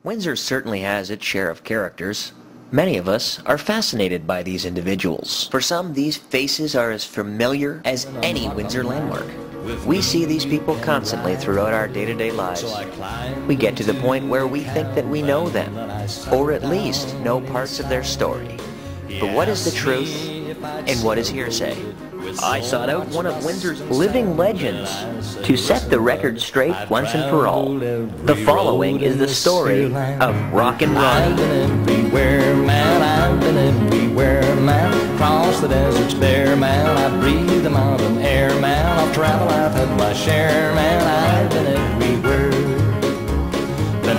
Windsor certainly has its share of characters. Many of us are fascinated by these individuals. For some, these faces are as familiar as any Windsor landmark. We see these people constantly throughout our day-to-day lives. We get to the point where we think that we know them, or at least know parts of their story. But what is the truth, and what is hearsay? I sought out one of Windsor's living legends to set the record straight once and for all. The following is the story of Rockin Ronnie. I've been everywhere, man. I've been everywhere, man. Across the deserts bare, man. I've breathed the mountain air, man. I've traveled, I've had my share, man. I've been everywhere.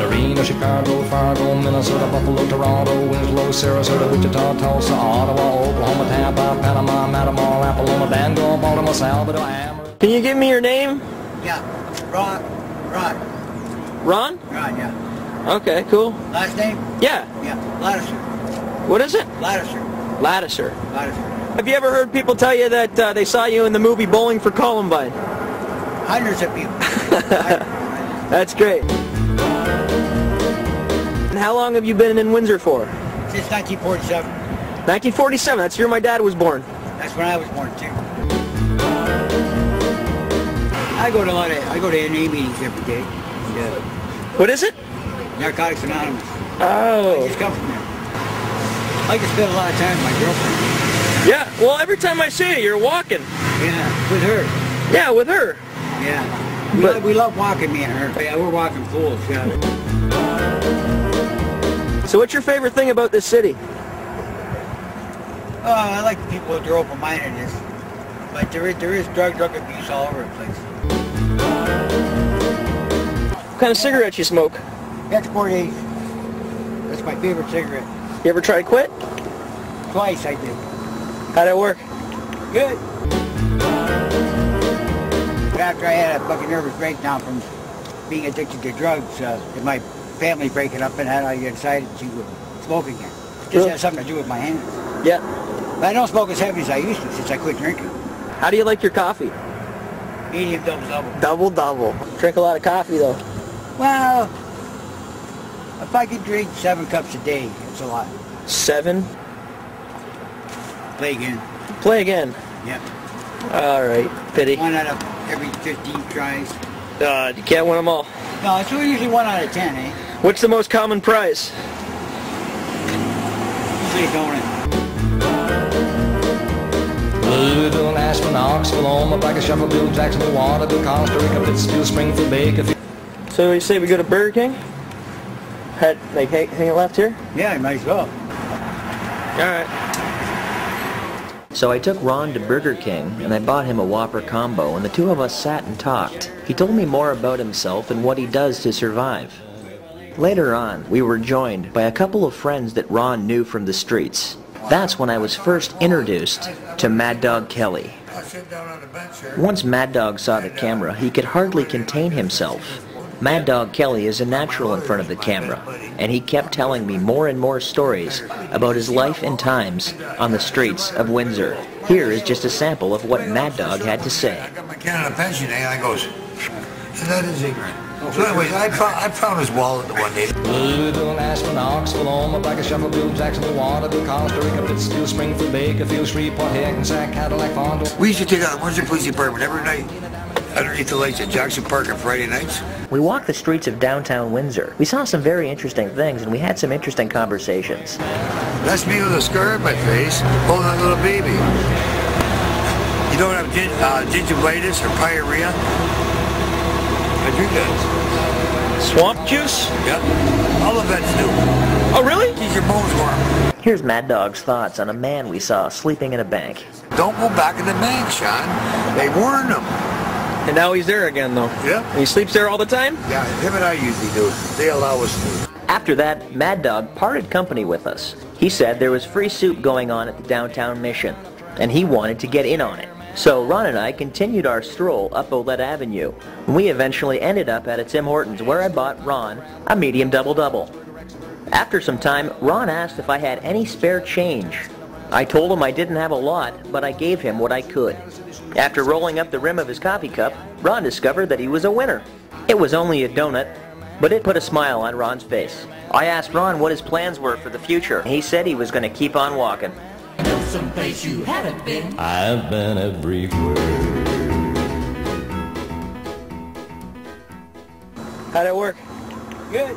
Reno, Chicago, Fargo, Minnesota, Buffalo, Toronto, Winslow, Sarasota, Wichita, Tulsa, Ottawa, Oklahoma, Tampa, Panama, Matamor, Apollonia, Bangor, Baltimore, Salvador, Amarillo. Can you give me your name? Yeah, Ron. Ron? Ron, yeah. Okay, cool. Last name? Yeah. Yeah, Lattiser. What is it? Lattiser. Lattiser. Lattiser. Have you ever heard people tell you that they saw you in the movie Bowling for Columbine? Hundreds of people. That's great. And how long have you been in Windsor for? Since 1947. 1947, that's the year my dad was born. That's when I was born too. I go to NA meetings every day. Yeah. What is it? Narcotics Anonymous. Oh. I just come from there. I like to spend a lot of time with my girlfriend. Yeah, well every time I see you, you're walking. Yeah, with her. Yeah, with her. Yeah. We love walking, me and her. Yeah, we're walking fools, yeah. So what's your favorite thing about this city? I like the people that are open-mindedness. But there is drug abuse all over the place. What kind of cigarettes you smoke? Export 8. That's my favorite cigarette. You ever try to quit? Twice I did. How'd it work? Good. But after I had a fucking nervous breakdown from being addicted to drugs, and my family breaking up, and I decided to smoke again. Just has something to do with my hands. Yeah. But I don't smoke as heavy as I used to since I quit drinking. How do you like your coffee? Medium, double. Double. Drink a lot of coffee though. Well, if I could drink 7 cups a day, it's a lot. 7? Play again. Play again. Yep. All right, pity. 1 out of every 15 tries. You can't win them all. No, it's usually 1 out of 10, eh? What's the most common prize? Usually a donut. Louisville, Nashville, Knoxville, Omaha, Black, Shuffleville, Jacksonville, Waterville, Costa Rica, Pittsfield, Springfield, Bakerfield. So you say we go to Burger King? Hang it left here? Yeah, you might as well. All right. So I took Ron to Burger King, and I bought him a Whopper combo, and the two of us sat and talked. He told me more about himself and what he does to survive. Later on, we were joined by a couple of friends that Ron knew from the streets. That's when I was first introduced to Mad Dog Kelly. Once Mad Dog saw the camera, he could hardly contain himself. Mad Dog Kelly is a natural in front of the camera, and he kept telling me more and more stories about his life and times on the streets of Windsor. Here is just a sample of what Mad Dog had to say. I got my Canada pension, and I goes, that is ignorant. So anyways, I found his wallet the one day. Louisville, Nashville, Knoxville, Omaha, Black, Shuffleville, Jacksonville, Waterville, Costa Rica, Pittsfield, Springfield, Bakerfield, Shreveport, Hackensack, Cadillac, Fondo. We used to take out the Windsor Police Department every night underneath the lights at Jackson Park on Friday nights. We walked the streets of downtown Windsor. We saw some very interesting things, and we had some interesting conversations. That's me with a scar on my face, holding a little baby. You don't have gingivitis or pyorrhea? I drink that. Swamp juice? Yep. All the vets do. Oh, really? Keep your bones warm. Here's Mad Dog's thoughts on a man we saw sleeping in a bank. Don't go back in the bank, Sean. They warned him. And now he's there again, though. Yeah. And he sleeps there all the time? Yeah, him and I usually do. They allow us to. After that, Mad Dog parted company with us. He said there was free soup going on at the downtown mission, and he wanted to get in on it. So Ron and I continued our stroll up Olette Avenue. We eventually ended up at a Tim Hortons where I bought Ron a medium double-double. After some time, Ron asked if I had any spare change. I told him I didn't have a lot, but I gave him what I could. After rolling up the rim of his coffee cup, Ron discovered that he was a winner. It was only a donut, but it put a smile on Ron's face. I asked Ron what his plans were for the future. He said he was going to keep on walking. Someplace you haven't been. I've been everywhere. How'd it work? Good.